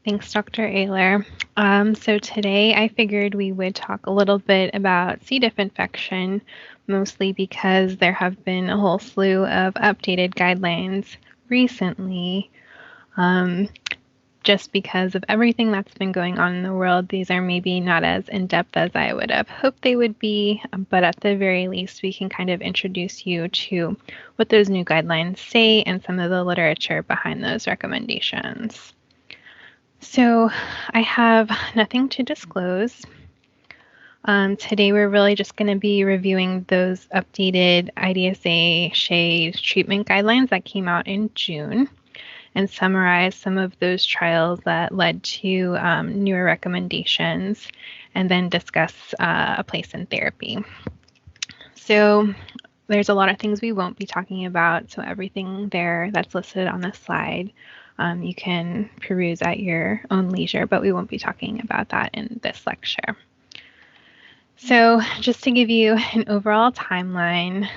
Thanks, Dr. Ayler. So today I figured we would talk a little bit about C. diff infection, mostly because there have been a whole slew of updated guidelines recently. Just because of everything that's been going on in the world, these are maybe not as in-depth as I would have hoped they would be, but at the very least, we can kind of introduce you to what those new guidelines say and some of the literature behind those recommendations. So I have nothing to disclose. Today we're really just going to be reviewing those updated IDSA SHAE treatment guidelines that came out in June and summarize some of those trials that led to newer recommendations, and then discuss a place in therapy. So there's a lot of things we won't be talking about, so everything there that's listed on the slide you can peruse at your own leisure, but we won't be talking about that in this lecture. So just to give you an overall timeline,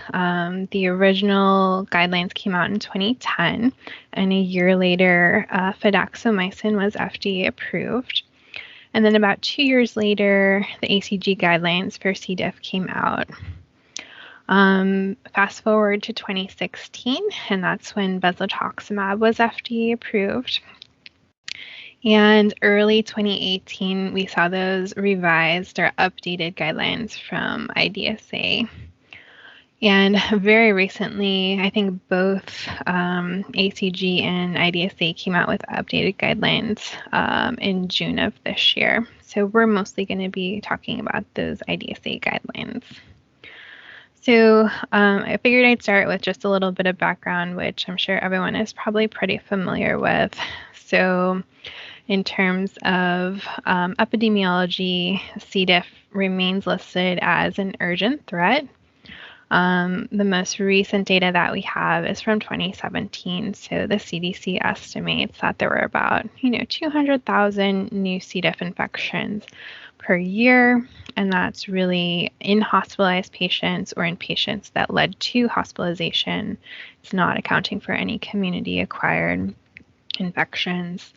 the original guidelines came out in 2010, and a year later, Fidaxomicin was FDA approved. And then about 2 years later, the ACG guidelines for C. diff came out. Fast forward to 2016, and that's when Bezlotoxumab was FDA approved. And early 2018, we saw those revised or updated guidelines from IDSA. And very recently, I think both ACG and IDSA came out with updated guidelines in June of this year. So we're mostly going to be talking about those IDSA guidelines. So I figured I'd start with just a little bit of background, which I'm sure everyone is probably pretty familiar with. So in terms of epidemiology, C. diff remains listed as an urgent threat. The most recent data that we have is from 2017. So the CDC estimates that there were about 200,000 new C. diff infections per year, and that's really in hospitalized patients or in patients that led to hospitalization. It's not accounting for any community-acquired infections.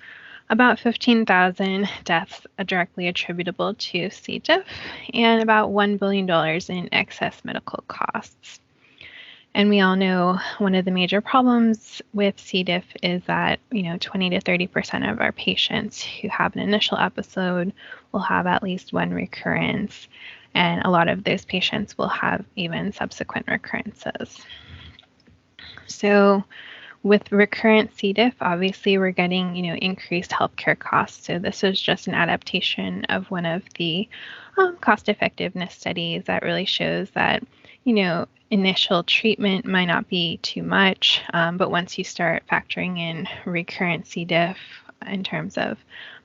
About 15,000 deaths are directly attributable to C. diff, and about $1 billion in excess medical costs. And we all know one of the major problems with C. diff is that 20 to 30% of our patients who have an initial episode will have at least one recurrence, and a lot of those patients will have even subsequent recurrences. So with recurrent C. diff, obviously we're getting increased healthcare costs. So this is just an adaptation of one of the cost effectiveness studies that really shows that initial treatment might not be too much, but once you start factoring in recurrent C. diff in terms of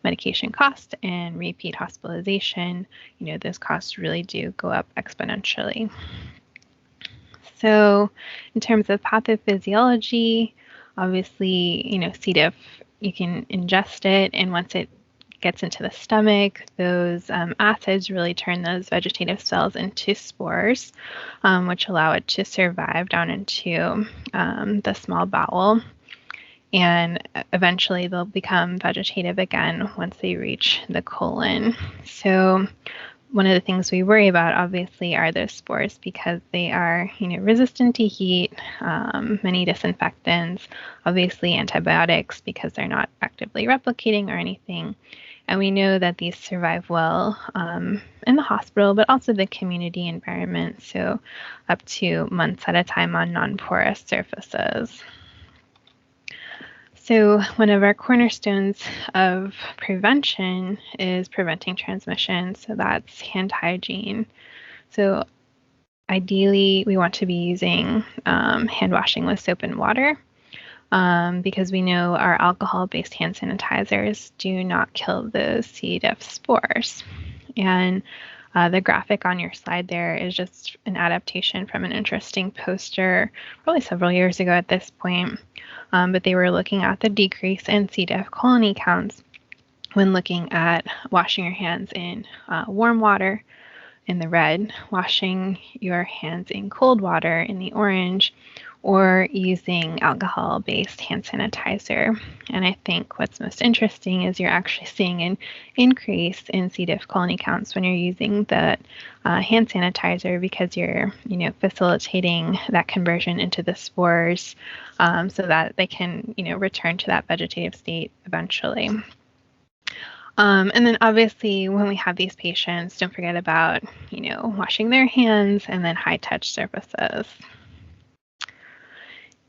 medication cost and repeat hospitalization, those costs really do go up exponentially. So in terms of pathophysiology, obviously, C. diff, you can ingest it, and once it gets into the stomach, those acids really turn those vegetative cells into spores, which allow it to survive down into the small bowel. And eventually they'll become vegetative again once they reach the colon. So one of the things we worry about, obviously, are those spores because they are, resistant to heat, many disinfectants, obviously antibiotics because they're not actively replicating or anything. And we know that these survive well in the hospital, but also the community environment, so up to months at a time on non-porous surfaces. So one of our cornerstones of prevention is preventing transmission. So that's hand hygiene. So ideally, we want to be using hand washing with soap and water because we know our alcohol-based hand sanitizers do not kill those C. diff spores. And the graphic on your slide there is just an adaptation from an interesting poster, probably several years ago at this point. But they were looking at the decrease in C. diff colony counts when looking at washing your hands in warm water in the red, washing your hands in cold water in the orange, or using alcohol-based hand sanitizer. And I think what's most interesting is you're actually seeing an increase in C. diff colony counts when you're using the hand sanitizer, because you're, facilitating that conversion into the spores, so that they can, return to that vegetative state eventually. And then obviously when we have these patients, don't forget about, washing their hands and then high touch surfaces.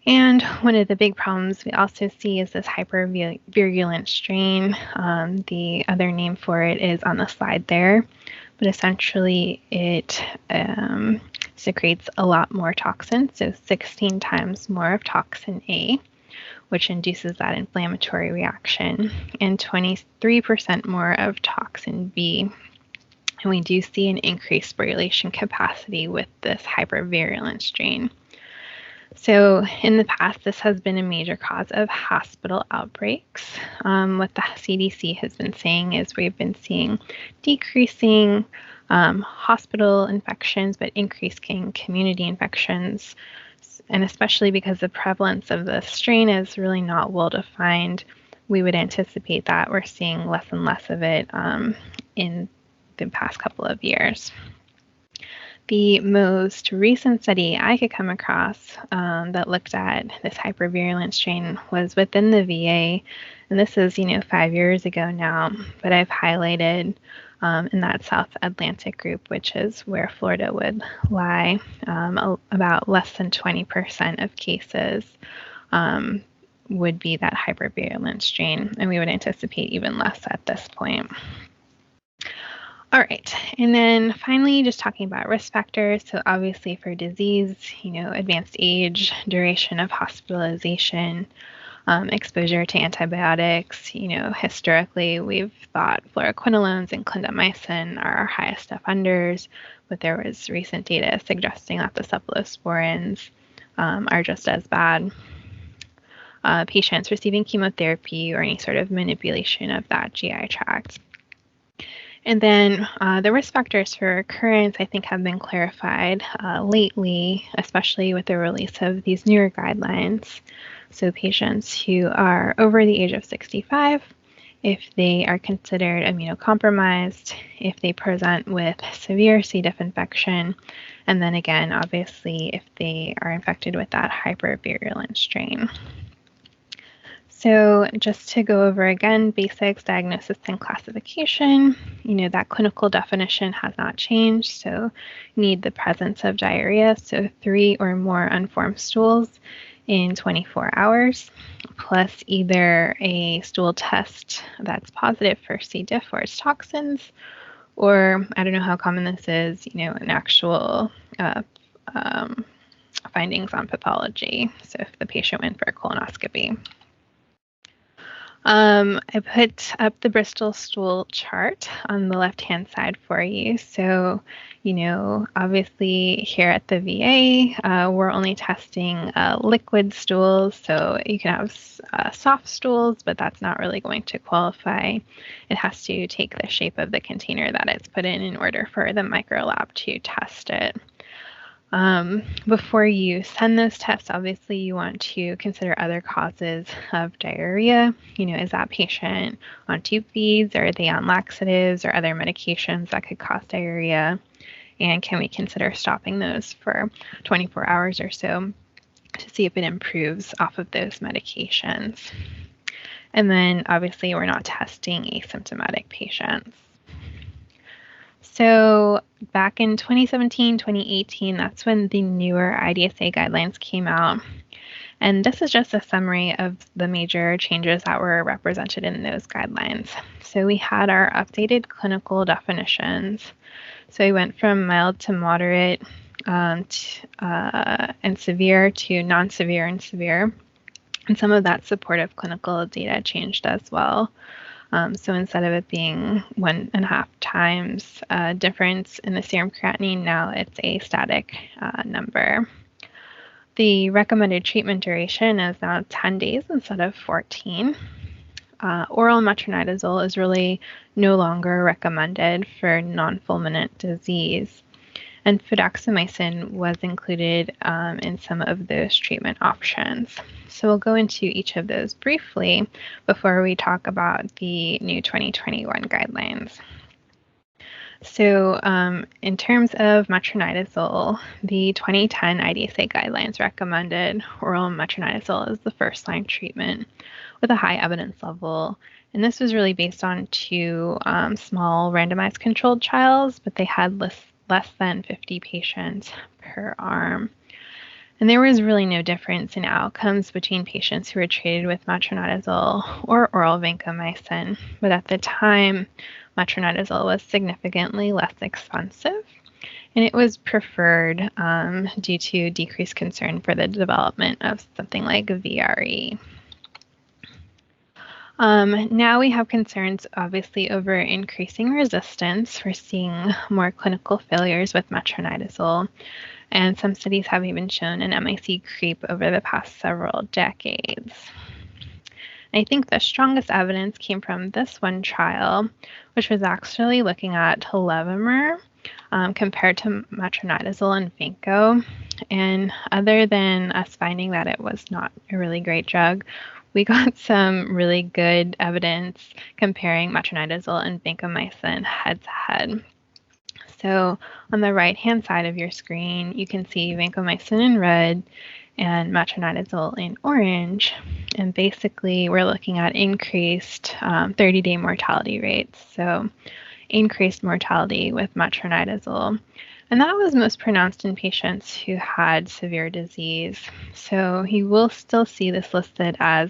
And one of the big problems we also see is this hypervirulent strain. The other name for it is on the slide there, but essentially it secretes a lot more toxin, so 16 times more of toxin A, which induces that inflammatory reaction, and 23% more of toxin B. And we do see an increased sporulation capacity with this hypervirulent strain. So in the past, this has been a major cause of hospital outbreaks. What the CDC has been saying is we've been seeing decreasing hospital infections, but increasing community infections. And especially because the prevalence of the strain is really not well defined, we would anticipate that we're seeing less and less of it in the past couple of years. The most recent study I could come across that looked at this hypervirulent strain was within the VA, and this is 5 years ago now, but I've highlighted in that South Atlantic group, which is where Florida would lie, about less than 20% of cases would be that hypervirulent strain, and we would anticipate even less at this point. All right, and then finally, just talking about risk factors. So obviously for disease, advanced age, duration of hospitalization, exposure to antibiotics. Historically, we've thought fluoroquinolones and clindamycin are our highest offenders, but there was recent data suggesting that the cephalosporins are just as bad. Patients receiving chemotherapy or any sort of manipulation of that GI tract. And then the risk factors for recurrence, I think, have been clarified lately, especially with the release of these newer guidelines. So patients who are over the age of 65, if they are considered immunocompromised, if they present with severe C. diff infection, and then again, obviously, if they are infected with that hypervirulent strain. So just to go over again, basics, diagnosis, and classification, that clinical definition has not changed. So you need the presence of diarrhea, so 3 or more unformed stools in 24 hours, plus either a stool test that's positive for C. diff or its toxins, or I don't know how common this is, an actual findings on pathology. So if the patient went for a colonoscopy. I put up the Bristol stool chart on the left-hand side for you. So, obviously here at the VA, we're only testing liquid stools. So you can have soft stools, but that's not really going to qualify. It has to take the shape of the container that it's put in order for the microlab to test it. Before you send those tests, obviously you want to consider other causes of diarrhea. Is that patient on tube feeds, or are they on laxatives or other medications that could cause diarrhea? And can we consider stopping those for 24 hours or so to see if it improves off of those medications? And then obviously we're not testing asymptomatic patients. So back in 2017, 2018, that's when the newer IDSA guidelines came out. And this is just a summary of the major changes that were represented in those guidelines. So we had our updated clinical definitions. So we went from mild to moderate and severe to non-severe and severe. And some of that supportive clinical data changed as well. So instead of it being 1.5 times difference in the serum creatinine, now it's a static number. The recommended treatment duration is now 10 days instead of 14. Oral metronidazole is really no longer recommended for non-fulminant disease. and fidaxomicin was included in some of those treatment options. So we'll go into each of those briefly before we talk about the new 2021 guidelines. So in terms of metronidazole, the 2010 IDSA guidelines recommended oral metronidazole as the first-line treatment with a high evidence level. And this was really based on two small randomized controlled trials, but they had less than 50 patients per arm. And there was really no difference in outcomes between patients who were treated with metronidazole or oral vancomycin, but at the time, metronidazole was significantly less expensive, and it was preferred due to decreased concern for the development of something like VRE. Now we have concerns, obviously, over increasing resistance. We're seeing more clinical failures with metronidazole, and some studies have even shown an MIC creep over the past several decades. I think the strongest evidence came from this one trial, which was actually looking at Levemir compared to metronidazole and Vanco. And other than us finding that it was not a really great drug, we got some really good evidence comparing metronidazole and vancomycin head-to-head. So on the right-hand side of your screen, you can see vancomycin in red and metronidazole in orange. And basically, we're looking at increased 30-day mortality rates. So increased mortality with metronidazole. And that was most pronounced in patients who had severe disease. So you will still see this listed as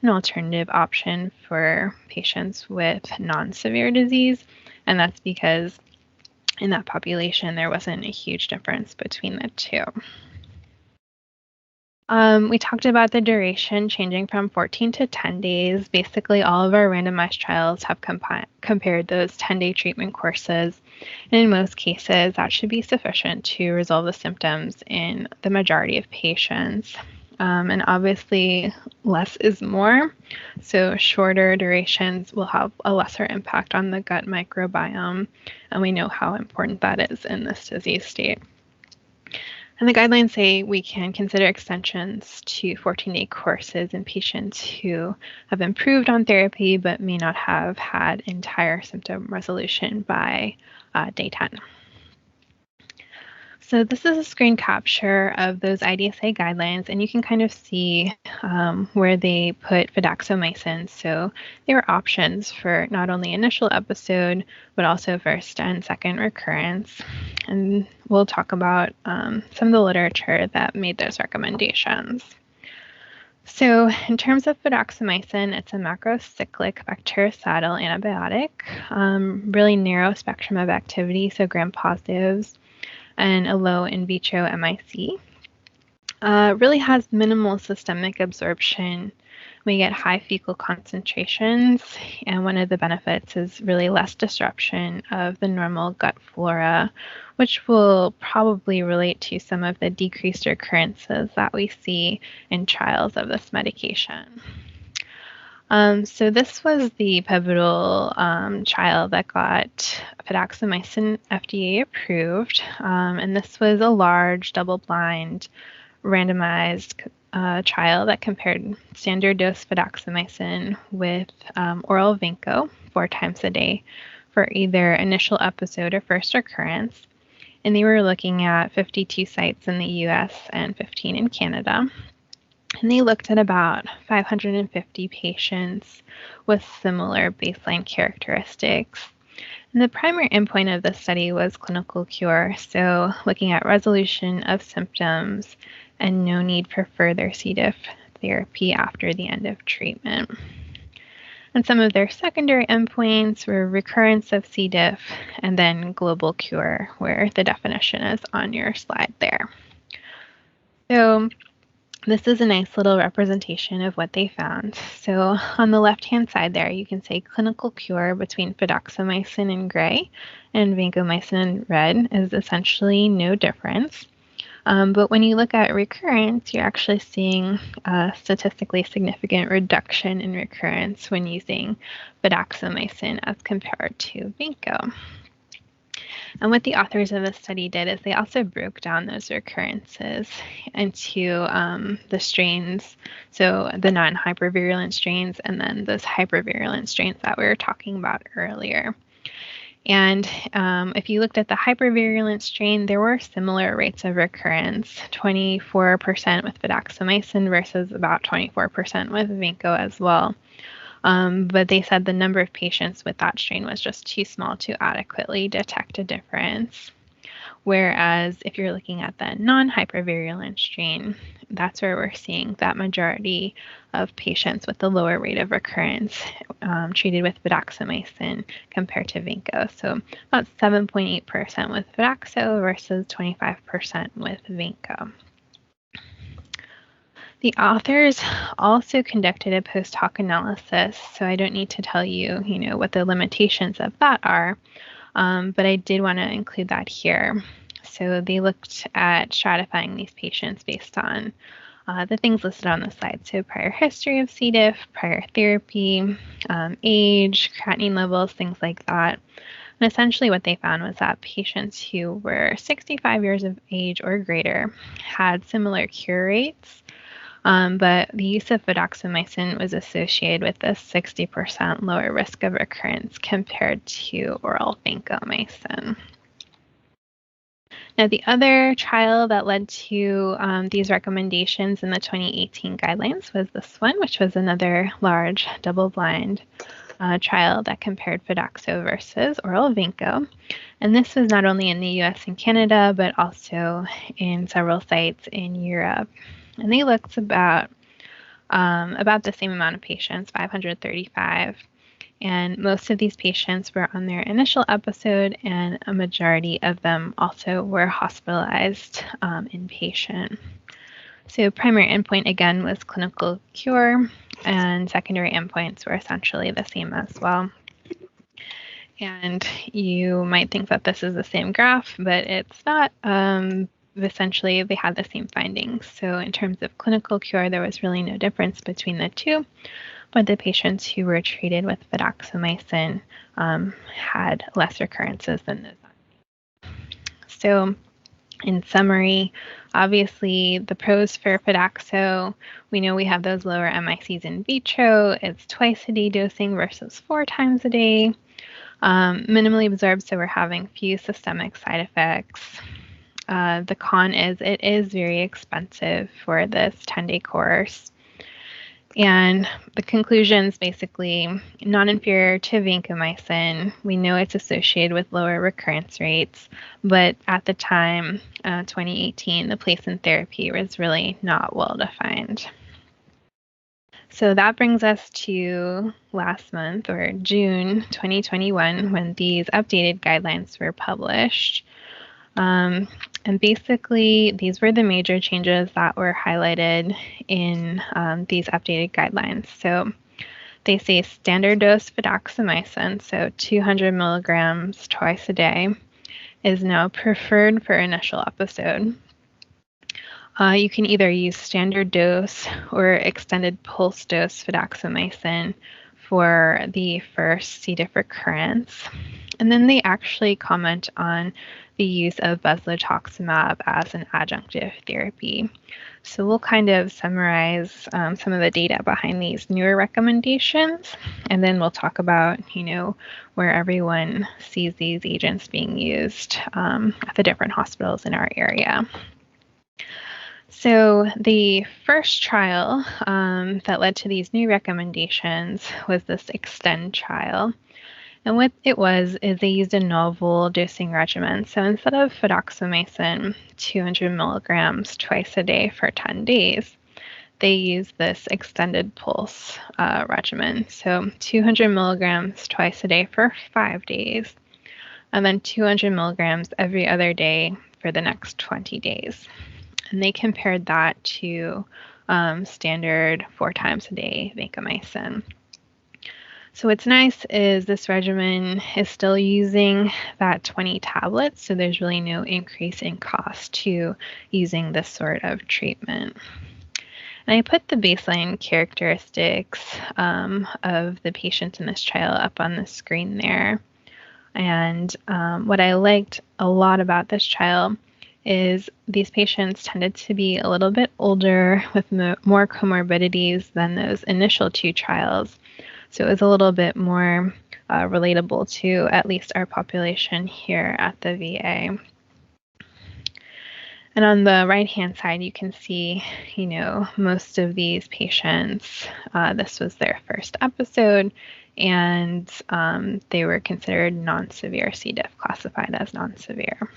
an alternative option for patients with non-severe disease. And that's because in that population, there wasn't a huge difference between the two. We talked about the duration changing from 14 to 10 days. Basically, all of our randomized trials have compared those 10-day treatment courses. And in most cases, that should be sufficient to resolve the symptoms in the majority of patients. And obviously, less is more. So shorter durations will have a lesser impact on the gut microbiome. And we know how important that is in this disease state. And the guidelines say we can consider extensions to 14-day courses in patients who have improved on therapy but may not have had entire symptom resolution by day 10. So this is a screen capture of those IDSA guidelines, and you can kind of see where they put fidaxomicin. So there were options for not only initial episode, but also first and second recurrence. And we'll talk about some of the literature that made those recommendations. So in terms of fidaxomicin, it's a macrocyclic bactericidal antibiotic, really narrow spectrum of activity, so gram-positives, and a low in vitro MIC. Really has minimal systemic absorption. We get high fecal concentrations, and one of the benefits is really less disruption of the normal gut flora, which will probably relate to some of the decreased occurrences that we see in trials of this medication. So this was the pivotal trial that got fidaxomicin FDA approved, and this was a large double-blind randomized trial that compared standard dose fidaxomicin with oral Vanco 4 times a day for either initial episode or first recurrence. And they were looking at 52 sites in the US and 15 in Canada. And they looked at about 550 patients with similar baseline characteristics. And the primary endpoint of the study was clinical cure, so looking at resolution of symptoms and no need for further C. diff therapy after the end of treatment. And some of their secondary endpoints were recurrence of C. diff and then global cure, where the definition is on your slide there. So this is a nice little representation of what they found. So on the left-hand side there, you can say clinical cure between fidaxomicin in gray and vancomycin in red is essentially no difference. But when you look at recurrence, you're actually seeing a statistically significant reduction in recurrence when using fidaxomicin as compared to Vanco. And what the authors of the study did is they also broke down those recurrences into the strains, so the non-hypervirulent strains and then those hypervirulent strains that we were talking about earlier. And if you looked at the hypervirulent strain, there were similar rates of recurrence, 24% with Fidaxomicin versus about 24% with Vinco as well. But they said the number of patients with that strain was just too small to adequately detect a difference. Whereas if you're looking at the non-hypervirulent strain, that's where we're seeing that majority of patients with the lower rate of recurrence treated with Fidaxomicin compared to Vinco. So about 7.8% with Fidaxo versus 25% with Vinco. The authors also conducted a post hoc analysis, so I don't need to tell you, what the limitations of that are, but I did want to include that here. So they looked at stratifying these patients based on the things listed on the slide. So prior history of C. diff, prior therapy, age, creatinine levels, things like that. And essentially what they found was that patients who were 65 years of age or greater had similar cure rates, but the use of Fidaxomicin was associated with a 60% lower risk of recurrence compared to oral vancomycin. Now, the other trial that led to these recommendations in the 2018 guidelines was this one, which was another large double-blind trial that compared Fidaxo versus oral Vinco. And this was not only in the US and Canada, but also in several sites in Europe. And they looked about the same amount of patients, 535. And most of these patients were on their initial episode, and a majority of them also were hospitalized inpatient. So primary endpoint, again, was clinical cure, and secondary endpoints were essentially the same as well. And you might think that this is the same graph, but it's not. Essentially, they had the same findings. So in terms of clinical cure, there was really no difference between the two, but the patients who were treated with Fidaxomicin had less recurrences than those. So in summary, obviously the pros for Fidaxo, we know we have those lower MICs in vitro. It's twice a day dosing versus 4 times a day. Minimally absorbed, so we're having few systemic side effects. The con is it is very expensive for this 10-day course. And the conclusions basically non-inferior to vancomycin. We know it's associated with lower recurrence rates, but at the time, 2018, the place in therapy was really not well defined. So that brings us to last month, or June 2021, when these updated guidelines were published. And basically, these were the major changes that were highlighted in these updated guidelines. So they say standard dose Fidaxomicin, so 200 milligrams twice a day, is now preferred for initial episode. You can either use standard dose or extended pulse dose Fidaxomicin for the first C. diff recurrence. And then they actually comment on the use of Bezlotoxumab as an adjunctive therapy. So we'll kind of summarize some of the data behind these newer recommendations, and then we'll talk about, where everyone sees these agents being used at the different hospitals in our area. So the first trial that led to these new recommendations was this EXTEND trial. And what it was is they used a novel dosing regimen. So instead of Fidaxomicin, 200 milligrams twice a day for 10 days, they used this extended pulse regimen. So 200 milligrams twice a day for 5 days, and then 200 milligrams every other day for the next 20 days. And they compared that to standard 4 times a day vancomycin. So what's nice is this regimen is still using that 20 tablets, so there's really no increase in cost to using this sort of treatment. And I put the baseline characteristics of the patients in this trial up on the screen there. And what I liked a lot about this trial is these patients tended to be a little bit older with more comorbidities than those initial two trials. So it was a little bit more relatable to at least our population here at the VA. And on the right-hand side, you can see, most of these patients, this was their first episode, and they were considered non-severe C. diff, classified as non-severe.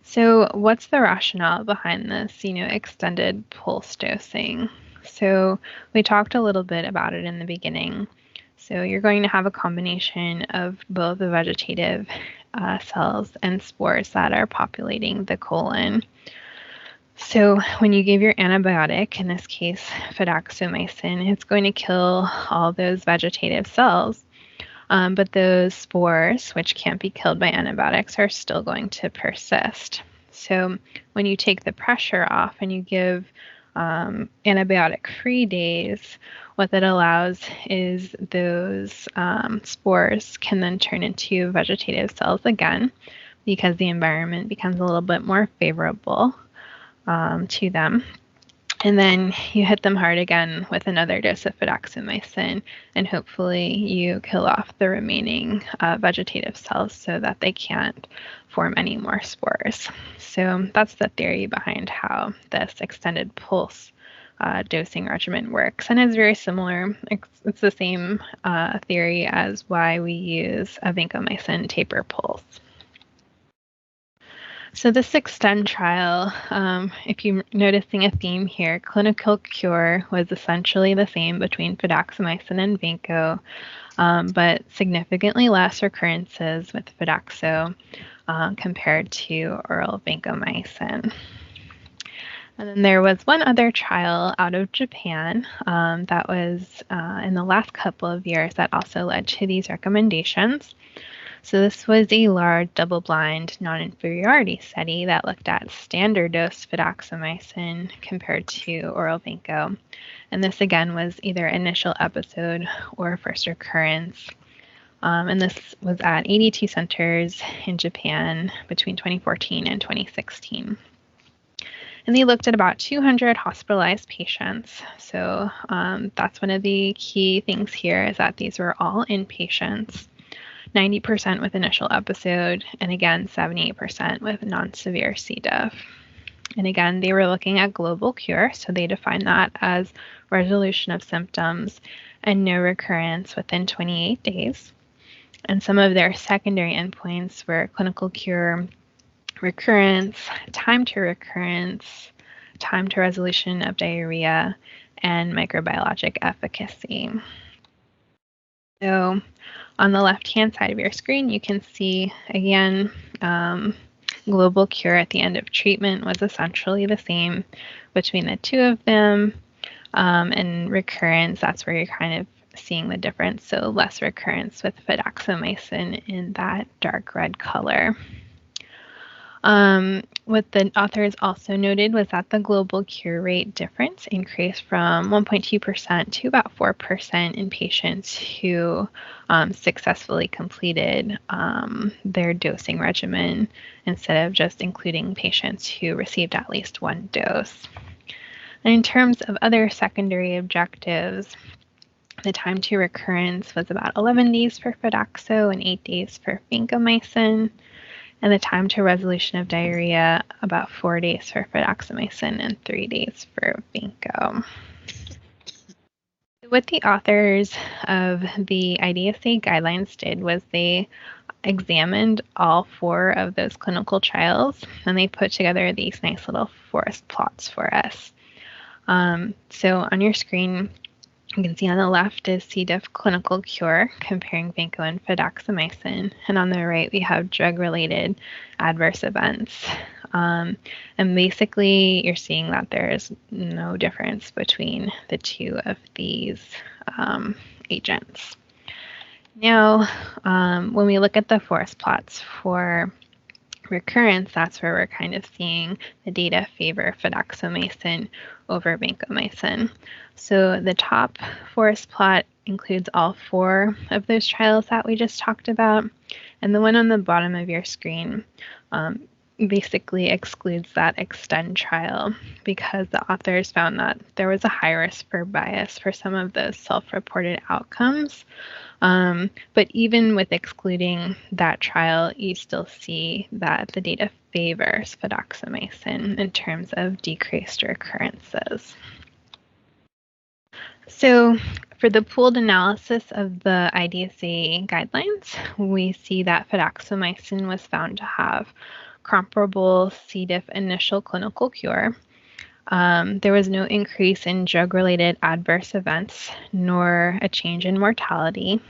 So what's the rationale behind this, extended pulse dosing? So we talked a little bit about it in the beginning. So you're going to have a combination of both the vegetative cells and spores that are populating the colon. So when you give your antibiotic, in this case Fidaxomicin, it's going to kill all those vegetative cells. But those spores, which can't be killed by antibiotics, are still going to persist. So when you take the pressure off and you give antibiotic-free days, what that allows is those spores can then turn into vegetative cells again because the environment becomes a little bit more favorable to them. And then you hit them hard again with another dose of fidaxomicin, and hopefully you kill off the remaining vegetative cells so that they can't form any more spores. So that's the theory behind how this extended pulse dosing regimen works. And it's very similar. It's the same theory as why we use a vancomycin taper pulse. So this extend trial, if you're noticing a theme here, clinical cure was essentially the same between fidaxomicin and vanco, but significantly less recurrences with Fidaxo compared to oral vancomycin. And then there was one other trial out of Japan that was in the last couple of years that also led to these recommendations. So this was a large double-blind non-inferiority study that looked at standard dose fidaxomicin compared to oral vanco. And this again was either initial episode or first recurrence. And this was at 82 centers in Japan between 2014 and 2016. And they looked at about 200 hospitalized patients. So that's one of the key things here is that these were all inpatients. 90% with initial episode, and again, 78% with non-severe C. diff. And again, they were looking at global cure, so they defined that as resolution of symptoms and no recurrence within 28 days. And some of their secondary endpoints were clinical cure, recurrence, time to recurrence, time to resolution of diarrhea, and microbiologic efficacy. So on the left-hand side of your screen, you can see, again, global cure at the end of treatment was essentially the same between the two of them. And recurrence, that's where you're kind of seeing the difference. So less recurrence with fidaxomicin in that dark red color. What the authors also noted was that the global cure rate difference increased from 1.2% to about 4% in patients who successfully completed their dosing regimen instead of just including patients who received at least one dose. And in terms of other secondary objectives, the time to recurrence was about 11 days for Fidaxo and 8 days for vancomycin. And the time to resolution of diarrhea, about 4 days for fidaxomicin and 3 days for vanco. What the authors of the IDSA guidelines did was they examined all 4 of those clinical trials, and they put together these nice little forest plots for us. So on your screen, you can see on the left is C. diff clinical cure comparing vanco and fidaxomicin, and on the right we have drug-related adverse events. And basically you're seeing that there is no difference between the two of these agents. Now, when we look at the forest plots for recurrence, that's where we're kind of seeing the data favor fidaxomicin over vancomycin. So the top forest plot includes all 4 of those trials that we just talked about. And the one on the bottom of your screen basically excludes that extend trial because the authors found that there was a high risk for bias for some of those self-reported outcomes. But even with excluding that trial, you still see that the data favors fidaxomicin in terms of decreased recurrences. So for the pooled analysis of the IDSA guidelines, we see that fidaxomicin was found to have comparable C. diff initial clinical cure. There was no increase in drug-related adverse events, nor a change in mortality.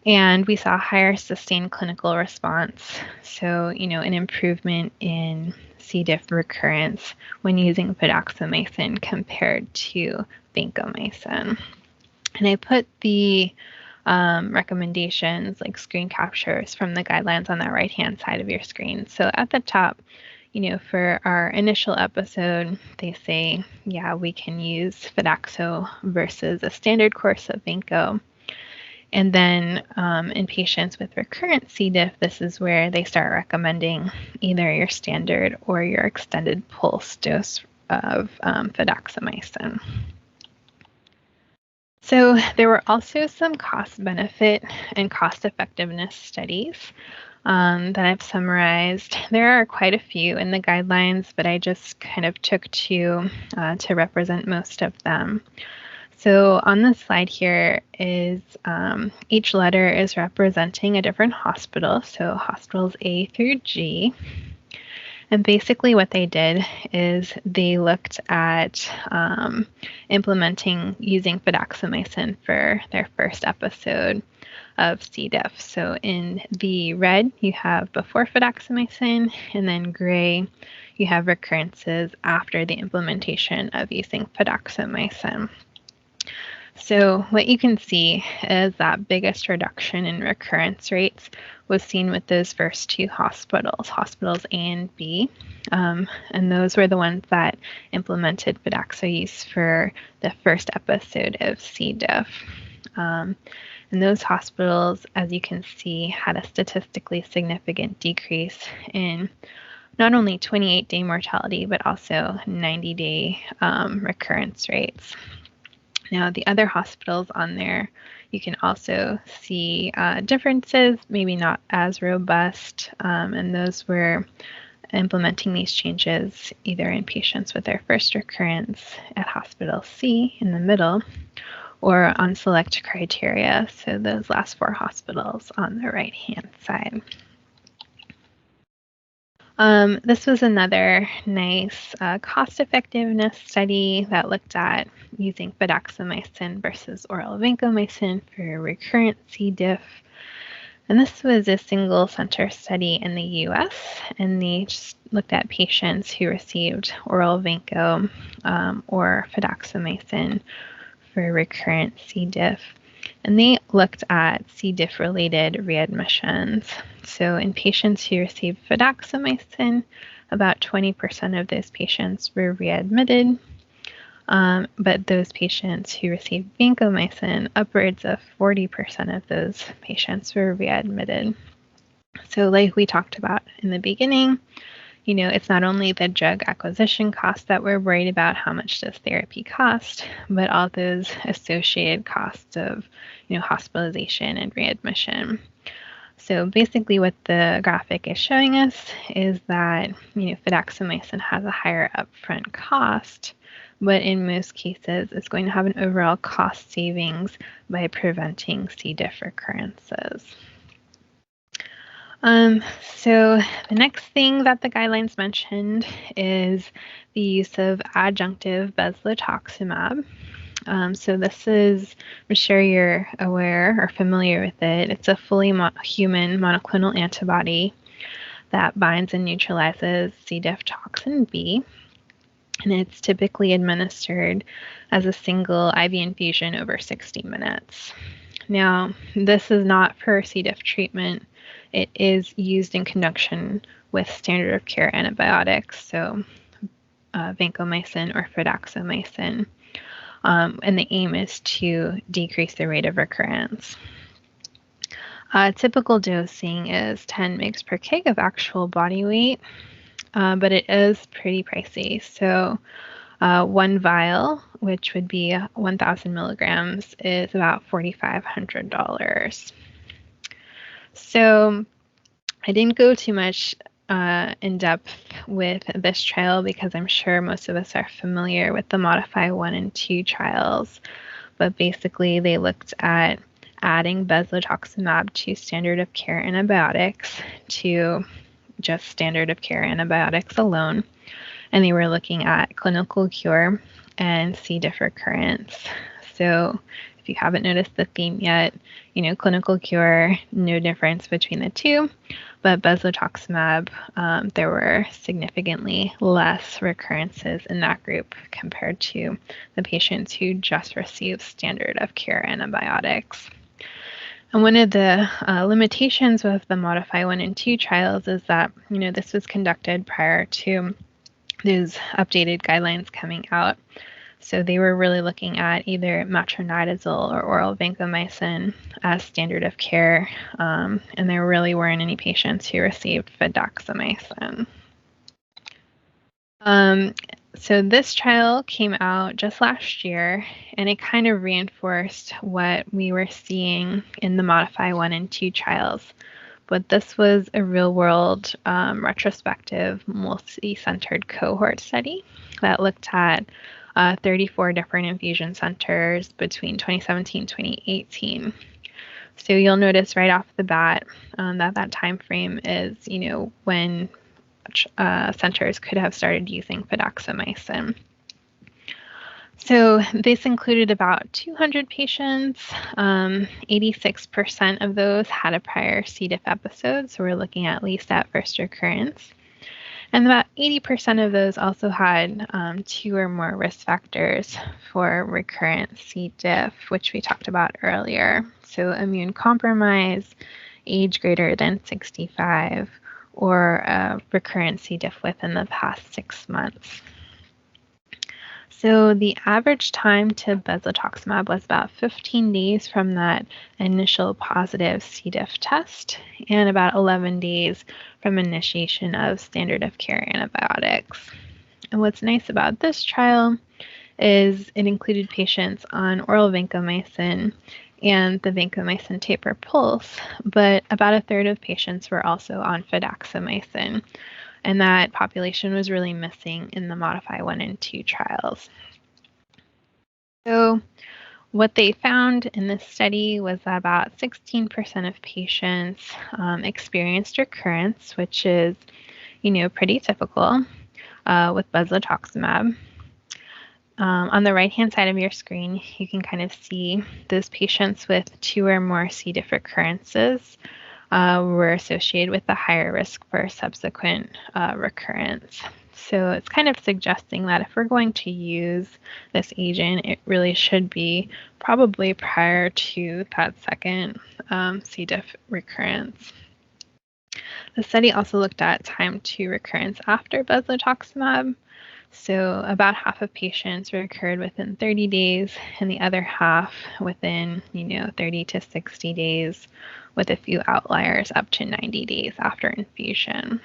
And we saw higher sustained clinical response, so an improvement in C. diff recurrence when using fidaxomicin compared to vancomycin. And I put the recommendations, like screen captures from the guidelines on the right-hand side of your screen. So at the top, for our initial episode, they say, yeah, we can use Fidaxo versus a standard course of vanco. And then in patients with recurrent C. diff, this is where they start recommending either your standard or your extended pulse dose of fidaxomicin. So there were also some cost-benefit and cost-effectiveness studies that I've summarized. There are quite a few in the guidelines, but I just kind of took 2 to represent most of them. So on this slide here is each letter is representing a different hospital, so hospitals A through G. And basically what they did is they looked at implementing using fidaxomicin for their first episode of C. diff. So in the red, you have before fidaxomicin, and then gray, you have recurrences after the implementation of using fidaxomicin. So what you can see is that biggest reduction in recurrence rates was seen with those first 2 hospitals, hospitals A and B. And those were the ones that implemented Fidaxo use for the first episode of C. diff. And those hospitals, as you can see, had a statistically significant decrease in not only 28-day mortality, but also 90-day recurrence rates. Now, the other hospitals on there, you can also see differences, maybe not as robust, and those were implementing these changes either in patients with their first recurrence at hospital C in the middle, or on select criteria, so those last 4 hospitals on the right-hand side. This was another nice cost-effectiveness study that looked at using fidaxomicin versus oral vancomycin for recurrent C. diff. And this was a single center study in the US, and they just looked at patients who received oral vanco or fidaxomicin for recurrent C. diff. And they looked at C. diff-related readmissions. So in patients who received fidaxomicin, about 20% of those patients were readmitted. But those patients who received vancomycin, upwards of 40% of those patients were readmitted. So like we talked about in the beginning, it's not only the drug acquisition cost that we're worried about, how much does therapy cost, but all those associated costs of, hospitalization and readmission. So basically what the graphic is showing us is that, fidaxomicin has a higher upfront cost, but in most cases it's going to have an overall cost savings by preventing C. diff recurrences. So the next thing that the guidelines mentioned is the use of adjunctive Bezlotoxumab. So this is, I'm sure you're aware or familiar with it. It's a fully human monoclonal antibody that binds and neutralizes C. diff toxin B. And it's typically administered as a single IV infusion over 60 minutes. Now, this is not for C. diff treatment. It is used in conjunction with standard of care antibiotics, so vancomycin or fidaxomicin. and the aim is to decrease the rate of recurrence. Typical dosing is 10 mg per kg of actual body weight, but it is pretty pricey. So one vial, which would be 1,000 milligrams, is about $4,500. So I didn't go too much in depth with this trial because I'm sure most of us are familiar with the Modify 1 and 2 trials. But basically, they looked at adding bezlotoxumab to standard of care antibiotics to just standard of care antibiotics alone. And they were looking at clinical cure and C. diff recurrence. So if you haven't noticed the theme yet, clinical cure, no difference between the two. But bezlotoxumab, there were significantly less recurrences in that group compared to the patients who just received standard of care antibiotics. And one of the limitations with the Modify 1 and 2 trials is that, this was conducted prior to those updated guidelines coming out. So they were really looking at either metronidazole or oral vancomycin as standard of care, and there really weren't any patients who received Fidaxomicin. So this trial came out just last year, and it kind of reinforced what we were seeing in the Modify 1 and 2 trials. But this was a real-world, retrospective, multi-centered cohort study that looked at 34 different infusion centers between 2017 and 2018. So you'll notice right off the bat that time frame is, when centers could have started using Fidaxomicin. So this included about 200 patients. 86% of those had a prior C. diff episode, so we're looking at least that first recurrence. And about 80% of those also had 2 or more risk factors for recurrent C. diff, which we talked about earlier. So immune compromise, age greater than 65, or recurrent C. diff within the past 6 months. So the average time to bezlotoxumab was about 15 days from that initial positive C. diff test and about 11 days from initiation of standard of care antibiotics. And what's nice about this trial is it included patients on oral vancomycin and the vancomycin taper pulse, but about a third of patients were also on Fidaxomicin. And that population was really missing in the Modify 1 and 2 trials. So what they found in this study was that about 16% of patients experienced recurrence, which is, pretty typical with bezlotoxumab. On the right-hand side of your screen, you can kind of see those patients with 2 or more C. diff recurrences were associated with a higher risk for subsequent recurrence. So it's kind of suggesting that if we're going to use this agent, it really should be probably prior to that second C. diff recurrence. The study also looked at time to recurrence after bezlotoxumab. So about half of patients recurred within 30 days and the other half within, 30 to 60 days, with a few outliers up to 90 days after infusion.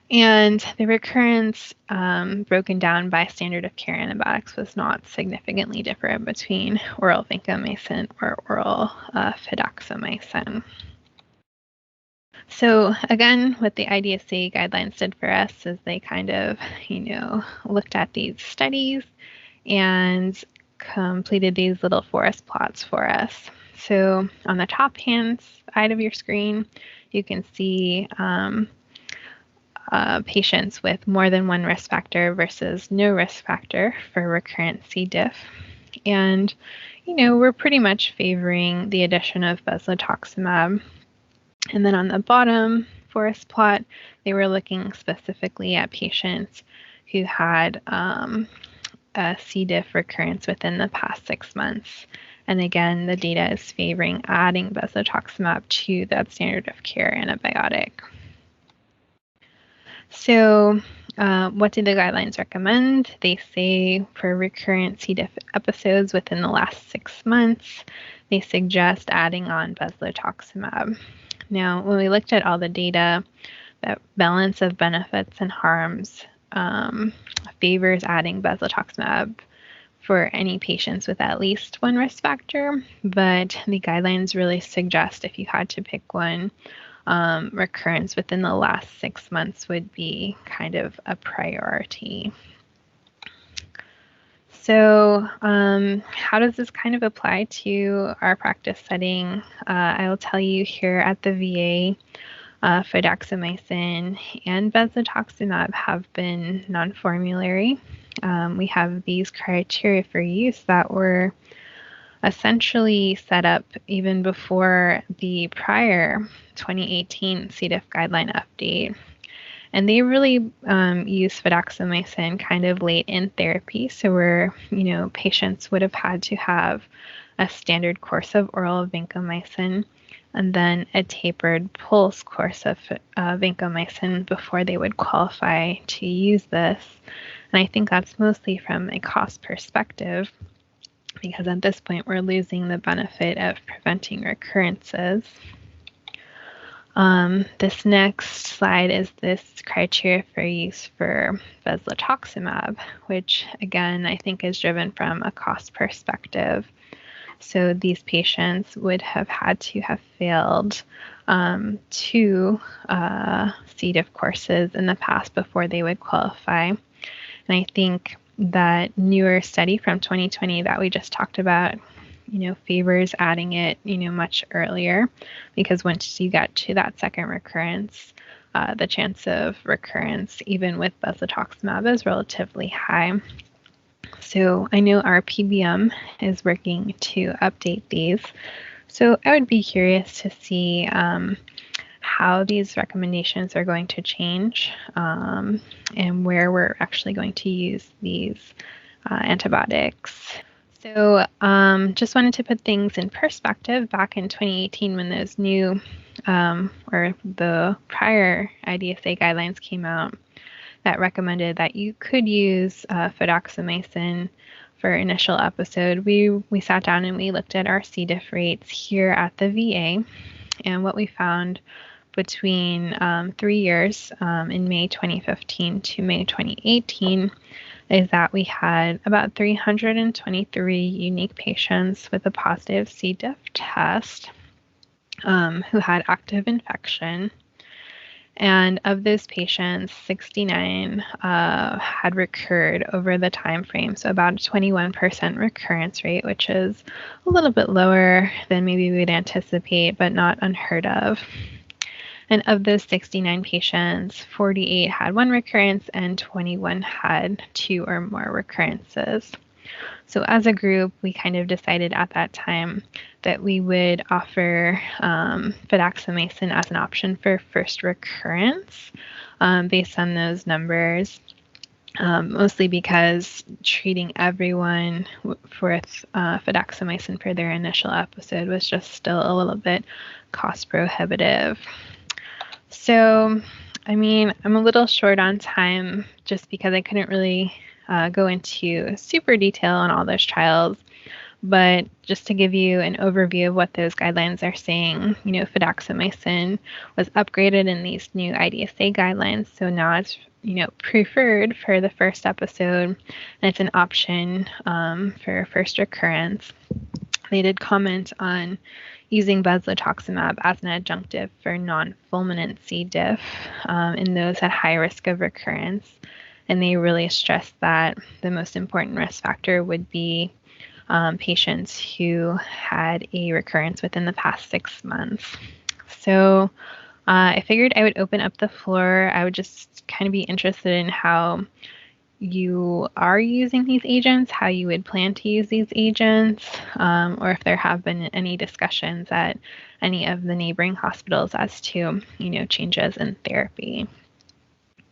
And the recurrence broken down by standard of care antibiotics was not significantly different between oral vancomycin or oral Fidaxomicin. So again, what the IDSA guidelines did for us is they kind of, looked at these studies and completed these little forest plots for us. So on the top hand side of your screen, you can see patients with more than one risk factor versus no risk factor for recurrent C. diff. And, we're pretty much favoring the addition of bezlotoxumab. And then on the bottom forest plot, they were looking specifically at patients who had a C. diff recurrence within the past 6 months. And again, the data is favoring adding bezlotoxumab to that standard of care antibiotic. So What do the guidelines recommend? They say for recurrent C. diff episodes within the last 6 months, they suggest adding on bezlotoxumab. Now, when we looked at all the data, that balance of benefits and harms favors adding bezlotoxumab for any patients with at least one risk factor, but the guidelines really suggest if you had to pick one, recurrence within the last 6 months would be kind of a priority. So how does this kind of apply to our practice setting? I will tell you here at the VA, Fidaxomicin and Bezlotoxumab have been non-formulary. We have these criteria for use that were essentially set up even before the prior 2018 C. diff guideline update. And they really use Fidaxomicin kind of late in therapy, so where patients would have had to have a standard course of oral vancomycin and then a tapered pulse course of vancomycin before they would qualify to use this. And I think that's mostly from a cost perspective, because at this point we're losing the benefit of preventing recurrences. This next slide is this criteria for use for Bezlotoxumab, which again I think is driven from a cost perspective. So these patients would have had to have failed 2 C. diff courses in the past before they would qualify. And I think that newer study from 2020 that we just talked about, favors adding it, much earlier, because once you get to that second recurrence, the chance of recurrence, even with bezlotoxumab, is relatively high. So I know our PBM is working to update these. So I would be curious to see how these recommendations are going to change and where we're actually going to use these antibiotics. So just wanted to put things in perspective. Back in 2018, when those new or the prior IDSA guidelines came out that recommended that you could use Fidaxomicin for initial episode, we sat down and we looked at our C. diff rates here at the VA, and what we found between 3 years in May 2015 to May 2018 is that we had about 323 unique patients with a positive C. diff test who had active infection. And of those patients, 69 had recurred over the time frame, so about a 21% recurrence rate, which is a little bit lower than maybe we'd anticipate, but not unheard of. And of those 69 patients, 48 had 1 recurrence and 21 had 2 or more recurrences. So as a group, we kind of decided at that time that we would offer Fidaxomicin as an option for first recurrence based on those numbers, mostly because treating everyone with Fidaxomicin for their initial episode was just still a little bit cost prohibitive. So, I mean, I'm a little short on time just because I couldn't really go into super detail on all those trials, but just to give you an overview of what those guidelines are saying, Fidaxomicin was upgraded in these new IDSA guidelines, so now it's preferred for the first episode, and it's an option for first recurrence. They did comment on using bezlotoxumab as an adjunctive for non-fulminant C. diff in those at high risk of recurrence. And they really stressed that the most important risk factor would be patients who had a recurrence within the past 6 months. So I figured I would open up the floor. I would just kind of be interested in how you are using these agents, how you would plan to use these agents, or if there have been any discussions at any of the neighboring hospitals as to, changes in therapy.